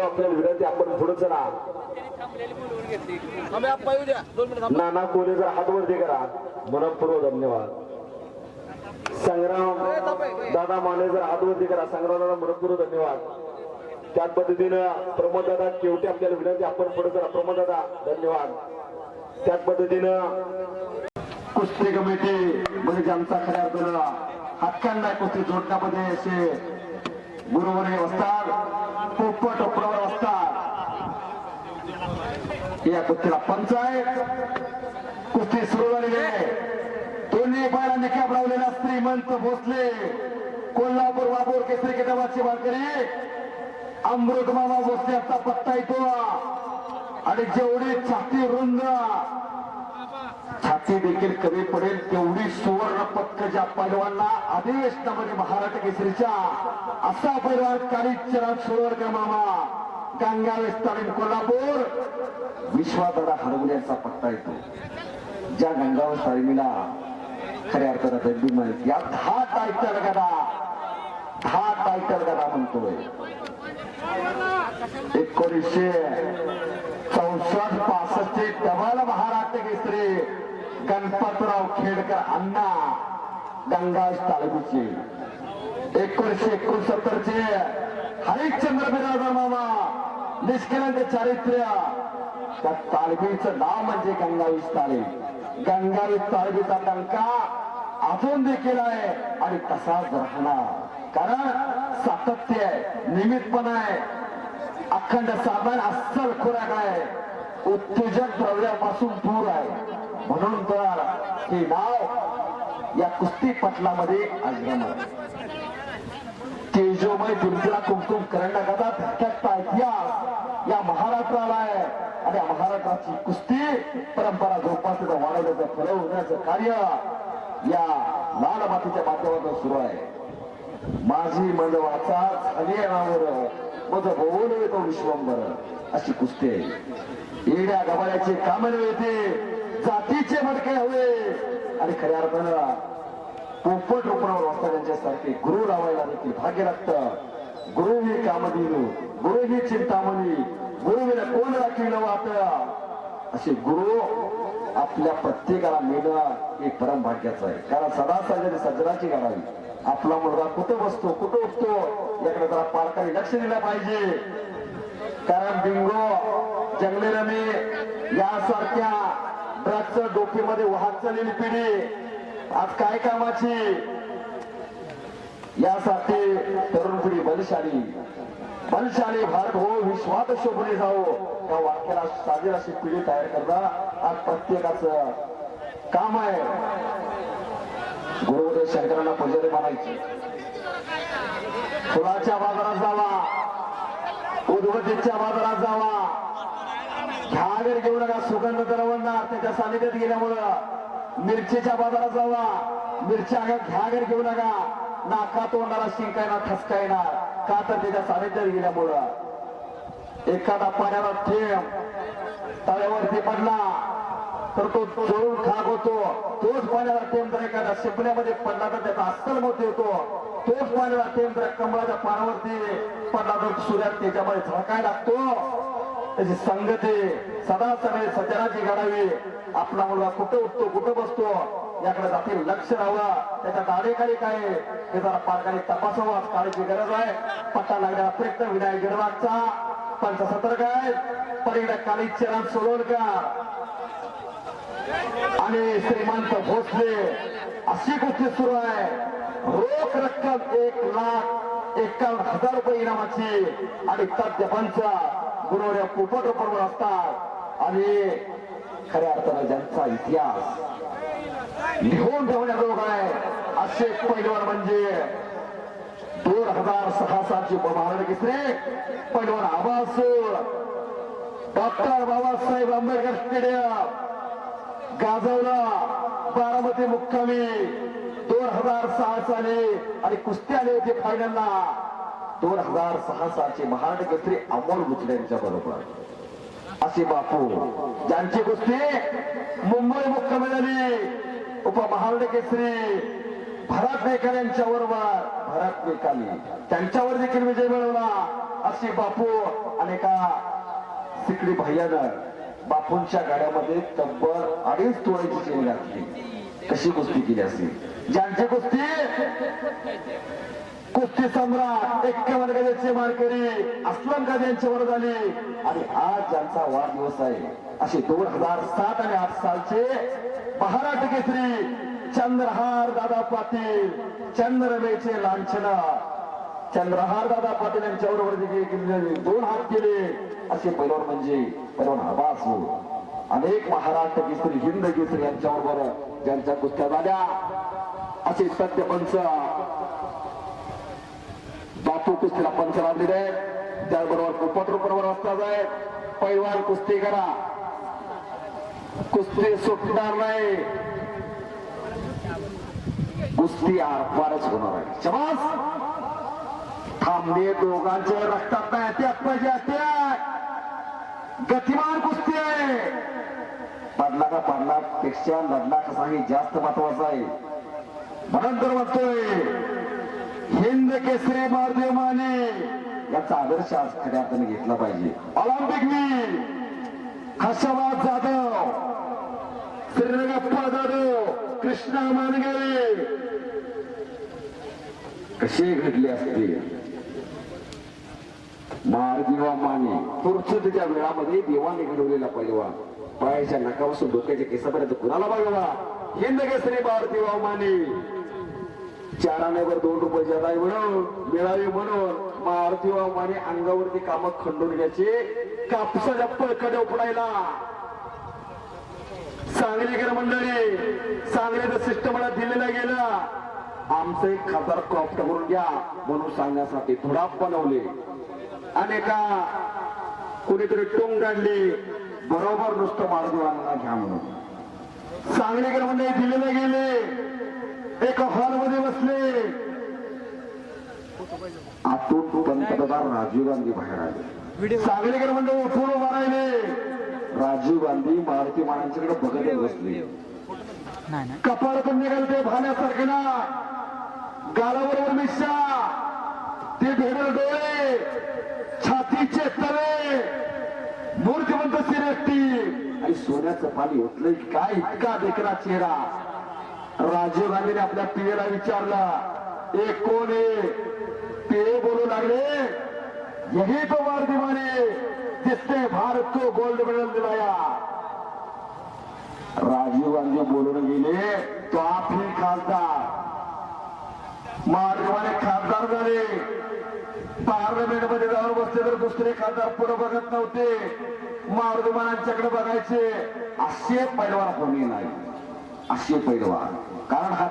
आपल्याला विनंती आपण पुढे चला. नाना कोले जर हात वरती करा. मनपूर्वक धन्यवाद. संग्राम दादा माने जर हात वरती करा. संग्राम दादा मनपूर्वक धन्यवाद. त्याच पद्धतीनं प्रमोद दादा केवटे आपल्याला विनंती आपण पुढे चला. प्रमोद दादा धन्यवाद. त्याच पद्धतीनं कुस्ती कमिटी म्हणजे ज्यांचा खऱ्या अर्थानं हातखंडा कुस्ती जोडण्यामध्ये असे गुरुवरे असतात, पोपट टोपरावर असतात. या कुस्तीला पंचायत कुस्ती सुरू झालेली आहे. दोन्ही पायाला निकाब लावलेला श्रीमंत भोसले कोल्हापूर वाबोर केसरी किताबाची मानकरी अमृत मामा भोसले यांचा पत्ता येतो. आणि जेवढी छाती रुंद छाती देखील कमी पडेल तेवढी सुवर्ण पदक ज्या पैलवांना अधिवेशनामध्ये महाराष्ट्र केसरीच्या असा पैलवान कालीचरण सुरवरकर मामा गंगावेश तालीम कोल्हापूर विश्वादादा हरवण्याचा पत्ता येतो. ज्या गंगावेश तालीमीला खऱ्या अर्थानं दंडी माहिती या 10 टायटल गदा म्हणतोय. 1964-65 डबल महाराष्ट्र केसरी गणपतराव खेडकर अण्णा गंगावेश तालमीचे. 1969 हरिश्चंद्र बिराजदार मामा निष्कलंक चारित्र्य त्या तालमीचं नाव म्हणजे गंगावेश तालीम. गंगावेश तालमीचा डंका अजून देखील आहे आणि तसाच राहणार. कारण सातत्य आहे, निमित्तपणा आहे, अखंड साधन अस्सल खुराक आहे, उत्तेजक द्रव्यापासून दूर आहे. म्हणून तर हे नाव या कुस्ती पटलामध्ये अजरामर आहे. तेजोमय दुर्गीला कुमकुम करंडकाचा धक्क्याचा इतिहास या महाराष्ट्राला आहे. आणि या महाराष्ट्राची कुस्ती परंपरा जोपासण्याचं वाढवण्याचं फळवण्याचं कार्य या लाल मातीच्या माध्यमातून सुरू आहे. माझी मन वाचा झालीवर माझं भोवून येतो विश्वंभर अशी कुस्ती आहे. येड्या गबाळ्याचे काम येते, जातीचे मडके हवे आणि खऱ्या अर्थानं पोपट रोपणावर असतात त्यांच्यासारखे गुरु लावायला देखील भाग्य लागतं. गुरु ही कामधेनू, गुरु ही चिंतामणी, गुरु विना कोण राखीलं वाट असे गुरु आपल्या प्रत्येकाला मिळणं हे परम भाग्याचं आहे. कारण सदा सज्जनाची घडावी. आपला मुलगा कुठं बसतो कुठं उठतो याकडे जरा पालकांनी लक्ष दिलं पाहिजे. कारण बिंगो जंगली रमी यासारख्या ड्रग्सच्या डोकीमध्ये वाहत चाललेली पिढी आज काय कामाची. यासाठी तरुण पिढी बलशाली भारत हो विश्वात शोभले जाओ या वाक्याला साजेल अशी पिढी तयार करणं आज प्रत्येकाचं काम आहे. गुरुदेव शंकरांना पुजारी मानायची. फुलाच्या बाजारात जावा, उदबत्तीच्या बाजारात जावा, घ्यागर घेऊ नका. सुगंध दरवणार त्याच्या सानिध्यात गेल्यामुळं. मिरचीच्या बाजारात जावा, मिरच्या घ्यागर घेऊ नका. नाका तोंडाला शिंका येणार, ठसका येणार. का तर त्याच्या सानिध्यात गेल्यामुळं. एखादा पाण्याला थेंब तळ्यावरती पडला तर तो जळून खाक होतो. तोच पाण्याला थेंब जर एखाद्या शिपण्यामध्ये पडला तर त्याचा अस्सल मोठ येतो. तोच पाण्याला थेंब जर कमळाच्या पानावरती पडला तर सूर्यात त्याच्यामध्ये झळकाय लागतो. त्याची संगती सदा सगळे सज्जनाची घडावी. आपला मुलगा कुठं उठतो कुठं बसतो याकडे जातील लक्ष राहावं. त्याच्या दाढेकाळी काय हे जरा पालकांनी तपासावं काळाची गरज आहे. पट्टा लागण्याचा प्रयत्न विनायक गिरवागचा 75 काय पलीकडे कालीचरण सोलवणकर आणि श्रीमंत भोसले अशी गोष्टी सुरू आहे. रोख रक्कम 1,51,000 रुपये इनामाची आणि तज्ञ गुरुवर्य पोपट रोपणावर असतात. आणि खऱ्या अर्थानं ज्यांचा इतिहास लिहून ठेवण्याजोग आहे असे पैलवान म्हणजे 2006 सालची महाराष्ट्र केसरी पैलवान आबासूर डॉक्टर बाबासाहेब आंबेडकर स्टेडियम गाजवला बारामती मुक्कामी 2006 साली. आणि कुस्ती आली होती फायनलला 2006 सालचे महाराष्ट्र केसरी अमोल गुजरे यांच्या बरोबर. असे बापू ज्यांची कुस्ती मुंबई मुक्कामी झाली. उपमहाराष्ट्र केसरी भरत बेकाल यांच्यावर भरत बेकाली त्यांच्यावर देखील विजय मिळवला. अशी बापू आणि एका सिकडी भैयानं बापूंच्या गाड्यामध्ये तब्बल 2.5 तोळ्याची चेन घातली. कशी कुस्ती केली असेल. ज्यांची कुस्ती सम्राट 51 गजाचे मानकरी अस्लम गादी यांच्यावर झाली आणि आज ज्यांचा वाढदिवस आहे असे 2007 आणि 8 सालचे महाराष्ट्र केसरी चंद्रहार दादा पाटील चंद्रमेचे लांछन चंद्रहार दादा पाटील यांच्याबरोबर 2 हात केले असे पैलवान म्हणजे पैलवान आबास. अनेक महाराष्ट्र केसरी हिंद केसरी यांच्याबरोबर ज्यांच्या कुस्त्या झाल्या असे सत्यपंच बापू कुस्तीला पंच लाभलेले आहेत. त्याचबरोबर पोपट बरोबर असतात आहे. पैलवान कुस्ती करा, कुस्ती सुटणार नाही, कुस्ती आरपारच होणार आहे. शबास थांबले दोघांच्या रक्तात नाही त्यात पाहिजे गतिमान कुस्ती आहे. पडला का पडला पेक्षा लढला कसा हे जास्त महत्वाचा आहे. म्हणून तर म्हणतोय हिंद केसरी महादेव माने याचा आदर्श आज खऱ्या अर्थाने घेतला पाहिजे. ऑलिम्पिक वीर हर्षवाद जाधव, श्रीरंगप्पा जाधव, कृष्णा मानगे कसे घडले असते. महादेवा माने पुरुषतेच्या वेळामध्ये देवाने घडवलेला पैलवान पायाच्या नकापासून डोक्याच्या केसापर्यंत कुणाला बघावा. हिंद केसरी महादेवा माने 4 आण्यावर 2 रुपये जदाई म्हणून मिळावे म्हणून महादेवा माने अंगावरती काम खंडून घ्यायचे. कापसाच्या पळकडे उपडायला सांगलीकर मंडळी सांगलीचं सिस्टमला दिलेला गेला. आमचं एक खासदार क्रॉप करून घ्या म्हणून सांगण्यासाठी थोडा बनवले आणि का कोणीतरी टोंग काढली बरोबर नुसतं महादेवांना घ्या म्हणून सांगलीकर मंडळी दिलेले गेले. एका हॉलमध्ये बसले. आतून पंतप्रधान राजीव गांधी बाहेर आले. सांगलीकर मंडळी उठून उभा राहिले. राजीव गांधी मारुती मानांच्याकडे बघत बसले. कपाळातून निघाले भाण्यासारखे ना गालावर मिशा ते भेडल डोळे छातीचे तळे मूर्तिमंत सिरेष्टी आणि सोन्याचं पाणी ओतलंय. काय इतका देखना चेहरा. राजीव गांधीने आपल्या पिढीला विचारलं एक कोण आहे. पिढे बोलू लागले यही तो वारदीवाने जिसने भारत को गोल्ड मेडल दिलाया. राजीव गांधी बोलून गेले तो आप ही खासदार. मार्गवाने खासदार झाले. पार्लमेंट मध्ये जाऊन बसले तर दुसरे खासदार पुढे बघत नव्हते. मारुदमानांच्याकडे बघायचे. असे पैलवान कोणी नाही. असे पैलवान कारण हा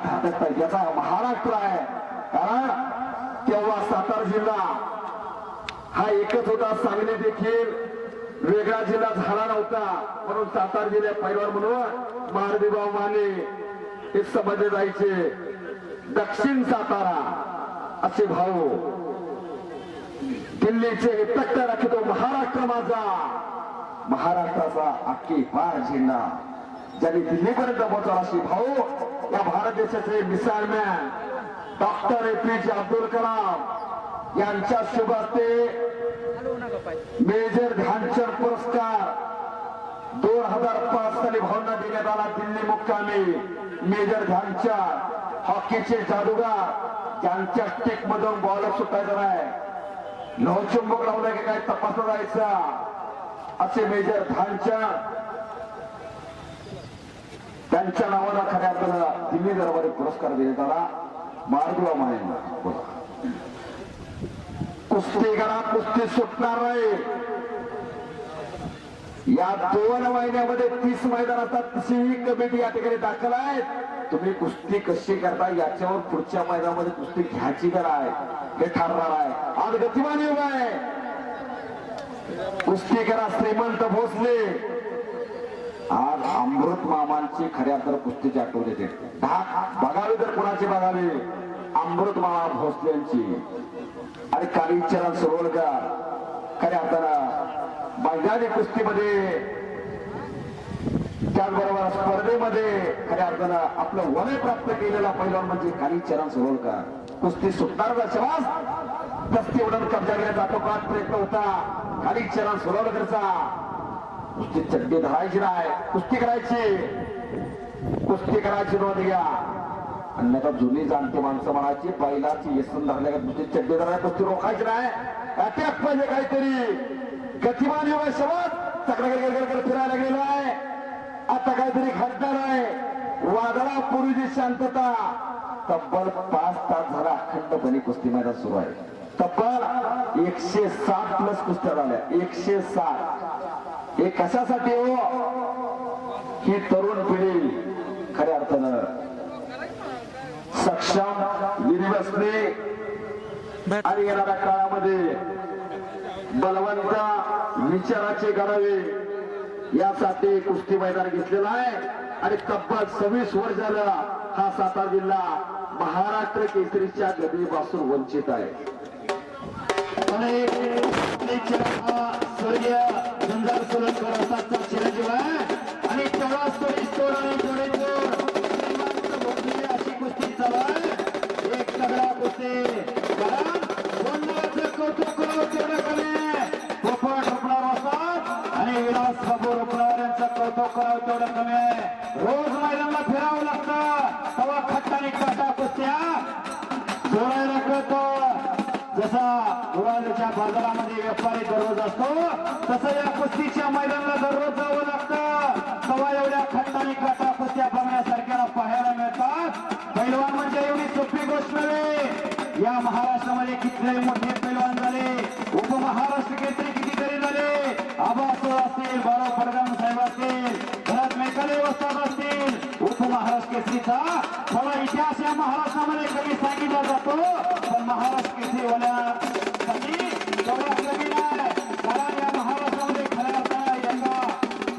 याचा महाराष्ट्र आहे. कारण तेव्हा सातारा जिल्हा हा एकच होता. सांगली देखील वेगळा जिल्हा झाला नव्हता. म्हणून सातारा जिल्ह्यात पैलवान म्हणून महादेवराव माने हे समजले जायचे. दक्षिण सातारा असे भाऊ दिल्लीचे तट्ट राखतो महाराष्ट्र माझा. महाराष्ट्राचा अख्खी पार झेंडा ज्यांनी दिल्लीपर्यंत पोहोचला अशी भाऊ या भारत देशाचे missile man doctor APJ Abdul Kalam यांच्या शुभ हस्ते मेजर ध्यानचंद पुरस्कार 2005 साली भावना देण्यात आला. दिल्ली मुक्कामी मेजर ध्यानचंद हॉकीचे जादूगार ज्यांच्या स्टिक मधून बॉल सुटायचा नाही. लोहचुंबक लावला की काय तपासला जायचा असे मेजर ध्यानचंद त्यांच्या नावाला खऱ्या अर्थानं दिल्ली दरबारी पुरस्कार देण्यात आला. महादेवा मानेंना कुस्ती करा, कुस्ती सुटणार नाही. या 2 महिन्यामध्ये 30 मैदान असतात. तशीही कमिटी या ठिकाणी दाखल आहे. तुम्ही कुस्ती कशी करता याच्यावर पुढच्या मैदानामध्ये कुस्ती घ्यायची करा हे ठरणार आहे. आज गतिमान योग आहे. कुस्ती करा श्रीमंत भोसले. आज अमृत मामांची खऱ्या अर्थानं कुस्तीची आठवण येते. बघावी तर कुणाची बघावी. अमृत मामा भोसलेंची आणि कालीचरण सरोलकर खऱ्या अर्थानं मैदानी कुस्तीमध्ये त्याचबरोबर स्पर्धेमध्ये खऱ्या अर्थानं आपलं वलय प्राप्त केलेला पैलवान म्हणजे कालीचरण सरोलकर. कुस्ती सुटणार का शबास. जबरदस्ती उडून कब्जा घेण्याचा आटोकाट प्रयत्न होता. खाली चरण सोलावकरचा कुस्ती चड्डी धरायची नाही, कुस्ती करायची नोंद घ्या. अन्यथा जुनी जाणती माणसं म्हणायची बैलाची येसून धरल्या का दुसरी चड्डी धरायला कुस्ती रोखायची नाही. अटॅक पाहिजे काहीतरी गतिमान योगा शब्द चक्र फिरायला गेलेला आहे. आता काहीतरी घडणार आहे. वादळापूर्वीची शांतता. तब्बल 5 तास झाला अखंडपणे कुस्ती मैदान सुरू आहे. तब्बल 160+ कुस्त्या झाल्या. 160. हे कशासाठी हो? ही तरुण पिढी खऱ्या अर्थानं सक्षम विधिवसने आणि येणाऱ्या काळामध्ये बलवंत विचाराचे घडावे यासाठी कुस्ती मैदान घेतलेलं आहे. आणि तब्बल 26 वर्ष झालं हा सातारा जिल्हा महाराष्ट्र केसरीच्या गदेपासून वंचित आहे. स्वर्गीय गंगार सोलनकर असाचा चिरंजीव आहे. आणि तेव्हाच अशी कुस्ती चालू आहे. एक तगडा कुस्ती कौतुक करावं तेवढं कमी. पोपट रोपणार असतात आणि विलास बाबू रोपणार यांचं कौतुक करावं तेवढं कमी आहे. रोज मैदानाला फिरावं लागतं तेव्हा खट्टाने काटा कुस्त्या जोडायला कळतो. जसा गुराळच्या बाजारामध्ये व्यापारी दररोज असतो तसं या कुस्तीच्या मैदानाला दररोज जावं लागतं. तेव्हा एवढ्या खट्टाने काटा कुस्त्या बघण्यासारख्याला पाहायला मिळतात. पैलवान म्हणजे एवढी सोपी गोष्ट नव्हे. या महाराष्ट्रामध्ये कितीतरी मोठे पैलवान झाले. उपमहाराष्ट्र केसरी कितीतरी झाले. आबासो असतील, बाळा पडगाम साहेब असतील, भरत मेकाले वस्ताद असतील. उपमहाराष्ट्र केसरीचा थोडा इतिहास या महाराष्ट्रामध्ये कधी सांगितला जातो पण महाराष्ट्र केसरीवाल्यासाठी तेवढा कमी नाही. कारण या महाराष्ट्रामध्ये खऱ्या अर्थाने एका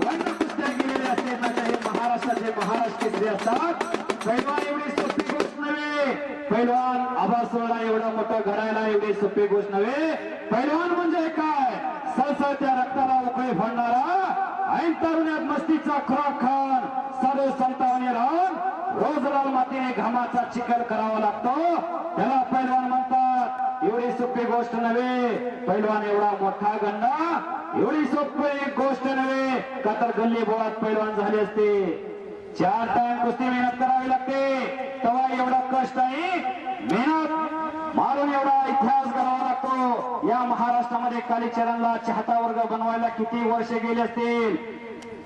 वर्ण कुस्त्या गेलेल्या असते हे महाराष्ट्राचे महाराष्ट्र केसरी असतात. पैलवान एवढी सोपी गोष्ट नव्हे. पैलवान आबासोला एवढं मोठं घडायला एवढी सोपी गोष्ट नव्हे. पैलवान म्हणजे काय? सळसळत्या रक्ताला उकळी फोडणारा ऐन तरुण्यात मस्तीचा खुराक खान साधू संतावाने राहून रोज लाल मातीने घामाचा चिखल करावा लागतो. त्याला पैलवान म्हणतात. एवढी सोपी गोष्ट नव्हे. पैलवान एवढा मोठा गंडा एवढी सोपी गोष्ट नव्हे. का तर गल्ली बोळात पैलवान झाले असते. 4 टाइम कुस्ती मेहनत करावी लागते. तेव्हा एवढा कष्ट आहे. मेहनत मारून एवढा इतिहास करावा लागतो. या महाराष्ट्रामध्ये कालीचरणला चाहता वर्ग बनवायला किती वर्ष गेली असतील.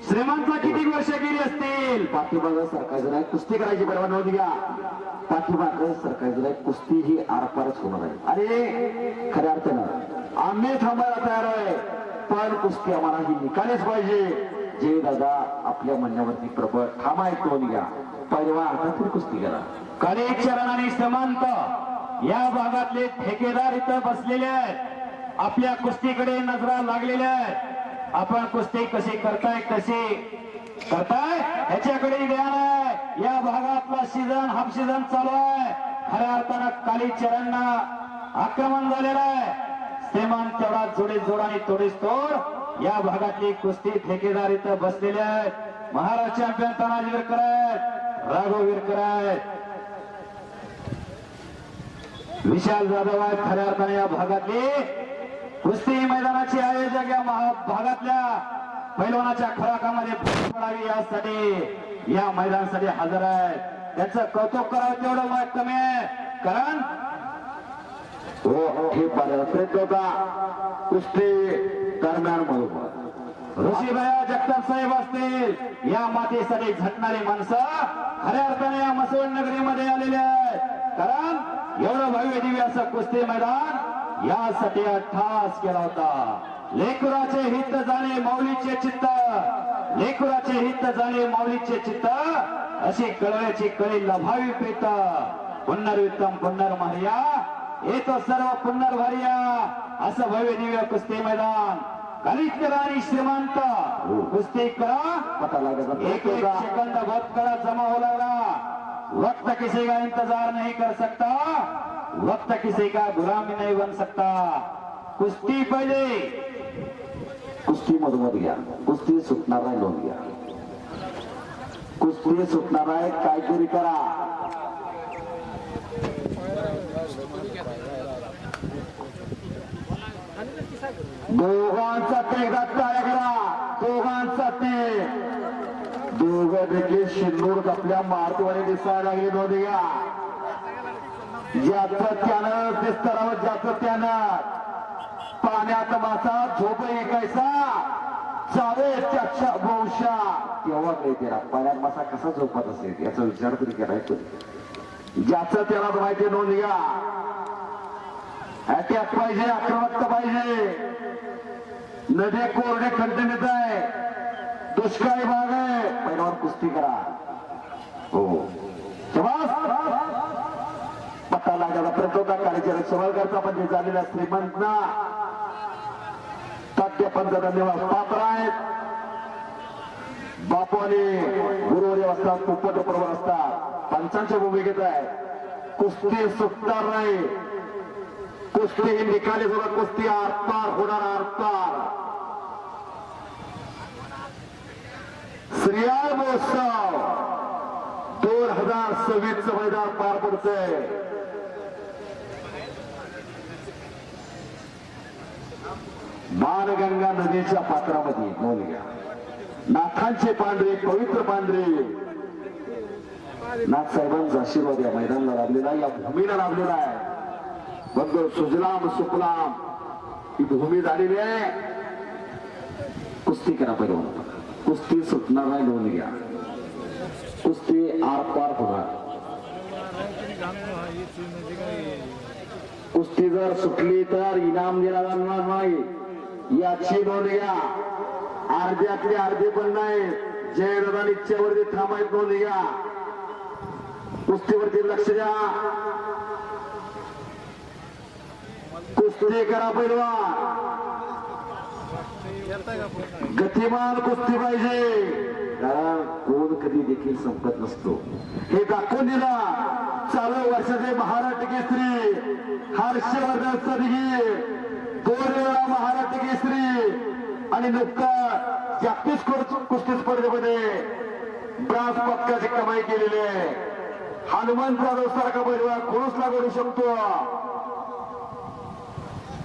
श्रीमंतला किती वर्ष गेली असतील. पाठीमागं सरकायचं नाही. कुस्ती करायची परवानगी होती घ्या. पाठीमागं सरकायचं नाही. कुस्ती ही आरपारच होणार आहे. आणि खऱ्या अर्थानं आम्ही थांबायला तयार आहे पण कुस्ती आम्हाला ही निकालीच पाहिजे. जे दादा आपल्या म्हणण्यावरती प्रबळ ठाम आहे तो घ्या. पहिला आता कुस्ती करा. कालीचरण आणि श्रीमंत या भागातले ठेकेदार इथं बसलेले आहेत. आपल्या कुस्तीकडे नजरा लागलेल्या आहेत. आपण कुस्ती कशी करताय ह्याच्याकडे ध्यान आहे. या भागातला सीझन हाफ सीझन चालू आहे. खऱ्या अर्थानं कालीचरणना आक्रमण झालेलं आहे. श्रीमंत तेवढा जोडी जोडाने तोडीस तोड या भागातली कुस्ती ठेकेदार इथं बसलेले आहेत. महाराष्ट्र चॅम्पियन तानाजी विरकर आहेत, राघव विरकर आहेत, विशाल जाधव आहेत. खऱ्या अर्थाने या भागातली कुस्ती मैदानाचे आयोजक या भागातल्या पैलवानाच्या खुराकामध्ये भर पडावी यासाठी या मैदानासाठी हजर आहेत. त्यांचं कौतुक करावं तेवढं कमी आहे. कारण हे प्रयत्न होता कुस्ती दरम्यान बरोबर ऋषीभया जगताप साहेब असतील या मातीसाठी झटणारी माणसं खऱ्या अर्थाने या मसवड नगरीमध्ये आलेले आहेत. कारण एवढं भव्य दिव्य असं कुस्ती मैदान यासाठी ठास केला होता. लेकराचे हित जाणे माऊलीचे चित्त, लेकराचे हित जाणे माऊलीचे चित्त, अशी कळव्याची कळी लभावी प्रीत. पुनर्वित्तम पुनर्मार्या येतो सर्व पुनर्भार्या असं भव्य दिव्य कुस्ती मैदान. कालीचरण आणि श्रीमंत कुस्ती करा. पता लगा एक सेकंद बहुत कड़ा जमा हो लगा. वक्त किसी का इंतजार नहीं कर सकता, वक्त किसी का गुलामी नहीं बन सकता. कुस्ती पहिले कुस्ती मधोमध घ्या. कुस्ती सुटणार नाही नोंद घ्या. कुस्ती सुटणार आहे काहीतरी करा. दोघांचा ते एकदा टाळ्या करा, दोघांचा ते दोघं देखील शिंदूर आपल्या मारुतीवाडी दिसायला लागले नोंदया. ज्याचं त्यानं ते स्तरावर ज्याचं त्यानं पाण्यात मासा झोप ऐकायचा चावे त्याच्या वंशा तेव्हा कळते ना पाण्यात मासा कसा झोपत असेल याचा विचार तरी करायचो. ज्याचं त्याला माहिती नोंद घ्या. अटॅक पाहिजे, आक्रमकता पाहिजे. नदी कोरडे खंडणीत आहे, दुष्काळी भाग आहे, पहिल्यावर कुस्ती करा. हो पत्ता लागायला प्रयत्न होता काळीच्या सवालकरचा पण जे झालेल्या श्रीमंतना तात्या पंच धन्यवाद पात्र आहेत. बापाने गुरुवारी असतात, पोपट बरोबर असतात, पंचांच्या भूमिकेत आहे. कुस्ती सुटणार नाही, कुस्ती ही निकाली सोबत कुस्ती आरपार होणार आरपार. श्रीयाळ महोत्सव 2026 मैदान पार पडतंय. बाणगंगा नदीच्या पात्रामध्ये नोंद घ्या. नाथांचे पांढरे पवित्र पांढरे नाथ साहेबांचा आशीर्वाद या मैदानाला लाभलेला, या भूमीला लाभलेला आहे. बंद सुजलाम सुफलाम ही भूमी झालेली आहे. कुस्ती करा पहिलं, कुस्ती सुटणार नाही. नोंद घ्या, कुस्ती आरपार होणार. कुस्ती जर सुटली तर इनाम दिला जाणार नाही याची नोंद घ्या. अर्ध्यातले अर्धे पण नाही, जयदादा इच्छेवरती थांबायची नोंद घ्या. कुस्तीवरती लक्ष द्या. कुस्ती करा पैलवान, गतिमान कुस्ती पाहिजे, कारण कोण कधी देखील संपत नसतो हे दाखवून दिला. चालू वर्षाचे महाराष्ट्र केसरी हर्षवर्धन सदगीर, 2 वेळा महाराष्ट्र केसरी आणि नुकताच जागतिक कुस्ती स्पर्धेमध्ये ब्रास पदकाची कमाई केलेली आहे. हनुमंत जाधव सारखा पैलवान खुरूसला करू शकतो.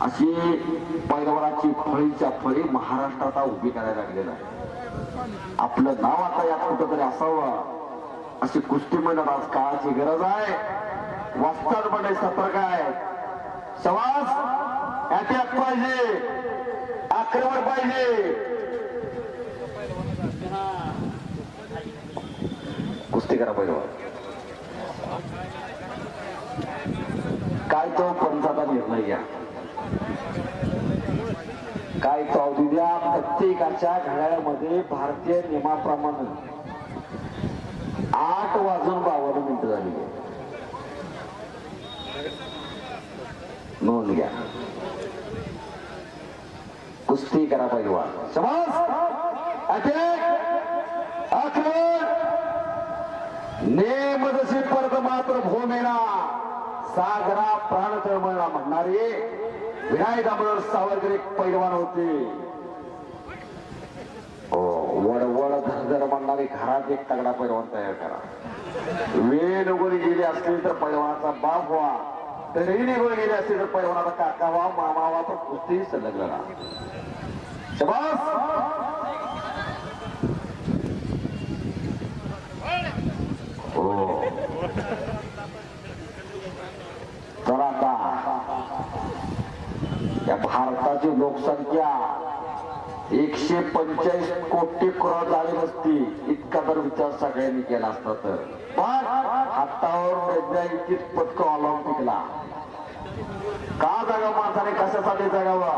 अशी पैलवानाची फळीच्या फळी महाराष्ट्रात उभी करायला लागलेला आहे. आपलं नाव आता यात कुठंतरी असावं अशी कुस्ती मैदान आज काळाची गरज आहे. वाचतात म्हणजे सतर्क आहे. शवास अटॅक पाहिजे, आक्रमण पाहिजे. कुस्ती करा पैलवान. काय तो पंचाचा निर्णय घ्या, काय तो अवधी द्या. प्रत्येकाच्या घड्याळामध्ये भारतीय नियमाप्रमाणे 8:52 झाली. नोंद घ्या, कुस्ती करा पैलवान. शबास अटॅक आक्रमण. नेम जशी परत मात्र भूमीला सागरा प्राण तळमळला म्हणणारे विनायक दामोदर सावरकर एक पैलवान होते. वडवड धरधर म्हणणारे घरात एक तगडा पैलवान तयार करा. वेळ निघून गेली असली तर पैलवानाचा बाप व्हा, तरी निघून गेली असली तर पैलवानाचा काका व्हा, मामा व्हा, पण कुस्ती संलग्न राहा. शबास. तर आता या भारताची लोकसंख्या 145 कोटी क्रॉस झाली नसती इतका जर विचार सगळ्यांनी केला असता तर. पण हातावर इतकीच पदक ऑलिम्पिकला का जगावं, माणसाने कशासाठी जगावं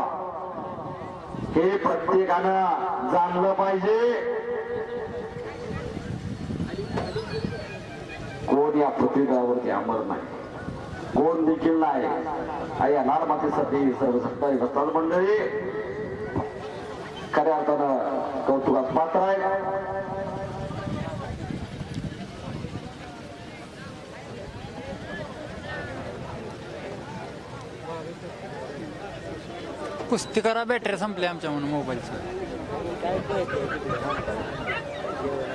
हे प्रत्येकानं जाणलं पाहिजे. कोण या पृथ्वीवरती अमर नाही, कोण देखील नाही. या लाल मातेसाठी सर्व सत्तावी भक्ताल मंडळी खऱ्या अर्थानं कौतुकास पात्र आहे. कुस्ती करा, बॅटरी संपली आमच्या म्हणून मोबाईलचं.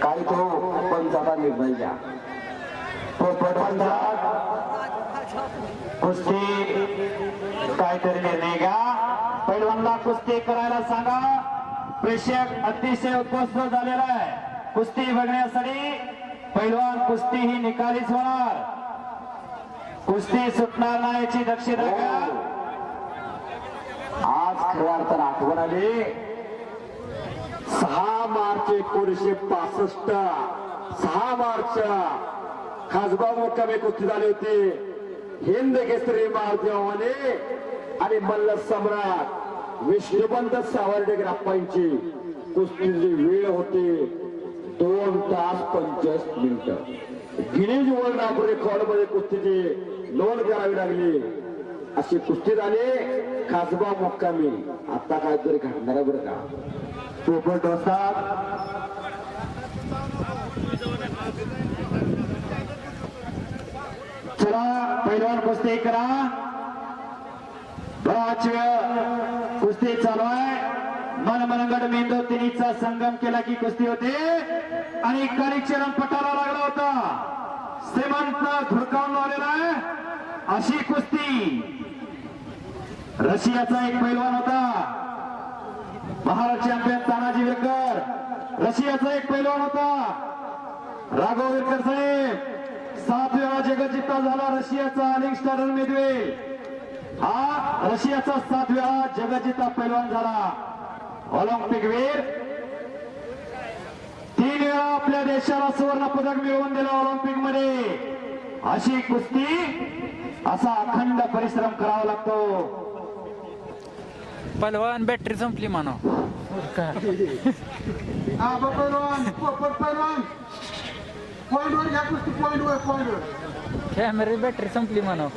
काय तो पंचाचा निर्णय घ्या. कुस्ती काहीतरी निर्णय घ्या. पैलवानला चला कुस्ती करायला सांगा. प्रेक्षक अतिशय उपस्थित झालेला आहे कुस्ती बघण्यासाठी. पैलवान कुस्ती ही निकालीच होणार, कुस्ती सुटणार नाही याची दक्षता घ्या. आज खऱ्या अर्थानं आठवण आली. 6 मार्च 1965 6 मार्च खासबा मुक्कामी कुस्ती झाली होती. हिंद केसरी महादेवाने आणि मल्ल सम्राट विष्णुपंत सावर्डेकरांची कुस्तीची वेळ होती 2 तास 25 मिनिटं. गिनीज वर्ल्ड रेकॉर्ड मध्ये कुस्तीची नोंद करावी लागली. अशी कुस्ती झाली खासबा मुक्कामी. आता काहीतरी घडणार बरं का. पोपट असतात चला पैलवान कुस्ती करा. बराच वेळ कुस्ती चालू आहे. मनमनगड मेंदू तिन्हीचा संगम केला की कुस्ती होते आणि कालीचरण पटाला लागला होता. श्रीमंत धुडकावून लावलेला आहे अशी कुस्ती. रशियाचा एक पैलवान होता महाराष्ट्र चॅम्पियन तानाजी विरकर. रशियाचा एक पैलवान होता राघव विरकर साहेब. 7 वेळा जगज्जेता झाला रशियाचा अलेक्झांडर मेदवेल. हा रशियाचा 7 वेळा जगज्जेता पैलवान झाला. ऑलिम्पिक वीर. 3 वेळा आपल्या देशाला सुवर्ण पदक मिळवून दिलं ऑलिम्पिक मध्ये. अशी कुस्ती असा अखंड परिश्रम करावा लागतो. पलवान बॅटरी संपली म्हणा. पॉइंटवर घ्या कुस्ती. पॉइंटवर कॅमेरे बॅटरी संपली म्हणा.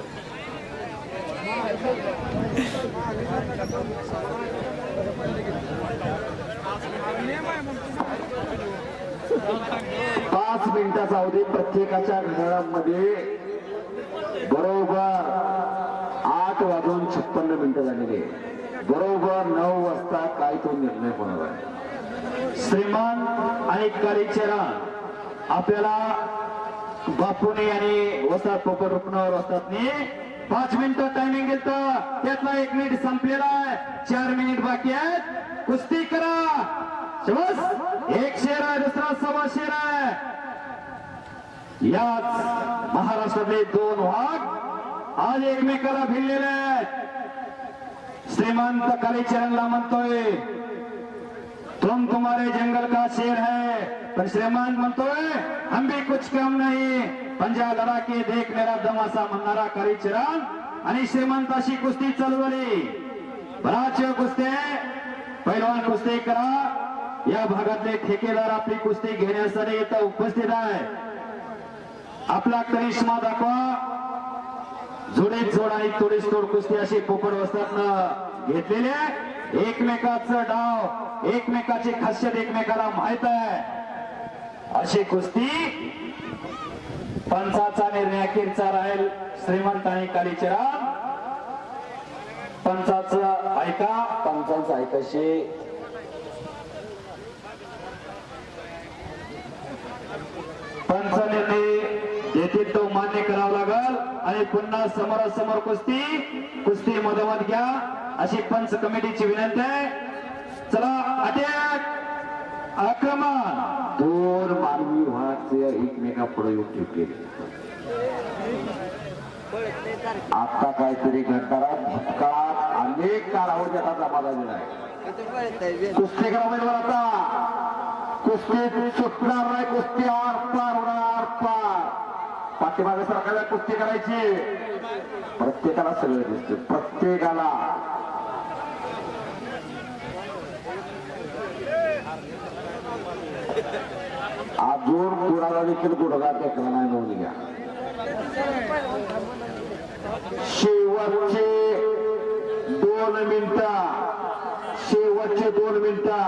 पाच मिनिटाचा अवधी प्रत्येकाच्या घड्याळामध्ये बरोबर 8:56 झालेले. बरोबर 9 वाजता काय तो निर्णय होणार आहे. श्रीमान आणि कालीचरण आपल्याला बापूने आणि वस्ताद पोपट रुपणावर वस्तादने 5 मिनिटं टायमिंग घेतलं. त्यातला 1 मिनिट संपलेला आहे. 4 मिनिट बाकी आहेत. कुस्ती करा. बस एक शेर आहे, दुसरा 1.25 शेर आहे. याच महाराष्ट्रातले 2 वाघ आज एकमेकाला भिडलेले आहेत. श्रीमंत कालीचरणला म्हणतोय तुम तुम्हारे जंगल का शेर है, पण श्रीमंत म्हणतोय हम भी कुछ कम नहीं, पंजा लढा के देख मेरा दमासा म्हणणारा कालीचरण आणि श्रीमंत अशी कुस्ती चालू झाली. बराच वेळ कुस्ती आहे. पैलवान कुस्ती करा. या भागातले ठेकेदार आपली कुस्ती घेण्यासाठी इथं उपस्थित आहे. आपला करिश्मा दाखवा. जोडीत जोड आणि तोडीस तोड कुस्ती अशी पोपट वस्तादनं घेतलेली आहे. एकमेकाचं डाव, एकमेकाची खासियत एकमेकाला माहित आहे. अशी कुस्ती पंचाचा निर्णय अखेरचा राहील. श्रीमंत आणि कालीचरण. पंचाचं ऐका. पंचांचं ऐकाशी. पंच निर्णय देतील तो मान्य करावा लागल आणि पुन्हा समोरासमोर कुस्ती मधोमध घ्या अशी पंच कमिटीची विनंती आहे. चला अटॅक आक्रमण. 2 मानवी विभागाचे एकमेकापुढे येऊन ठेवले. आता काहीतरी घडणारा भूतकाळात अनेक कालावधी आता जमा झालेला आहे. कुस्ती करा उमेदवार. आता कुस्ती सुटणार नाही. कुस्ती आरपार होणार. आरपार पाठीमागे सरकारला कुस्ती करायची. प्रत्येकाला सगळं दिसते. प्रत्येकाला अजून कुणाला देखील गुडघा टेकला नाही. नोंद घ्या. शेवटचे 2 मिनिटं. शेवटचे 2 मिनिटं.